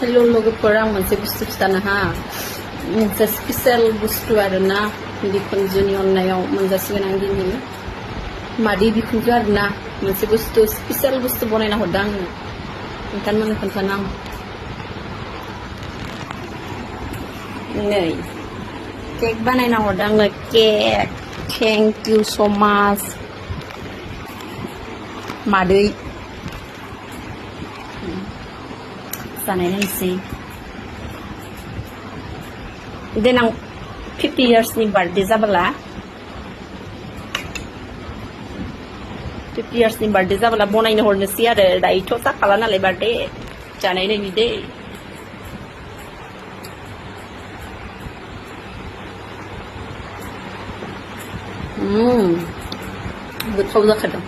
थाइल' लोगोफोर आं मोनसे बुस्थु खिथानो हा मोनसे स्पेसियेल बुस्थु आरोना बिखुनजोनि अननायाव मोनजासिगोन आं दिनै मादै बिखुनजो आरोना मोनसे बुस्थु स्पेसियेल बुस्थु बनायना हरदों आंनो नोंथांमोननो खोन्थानो आं नै केक बानायना हरदों आंनो केक थेंक इउ स' माच मादै जानाय नायसै देनां 50 इयार्सनि बार्थडे जाबोला 50 इयार्सनि बार्थडे जाबोला बनायनो हरनोसै आरो दायोथ' जाखाला नालाय बार्थडे जानाय नायनि दै गोथाव जाखादों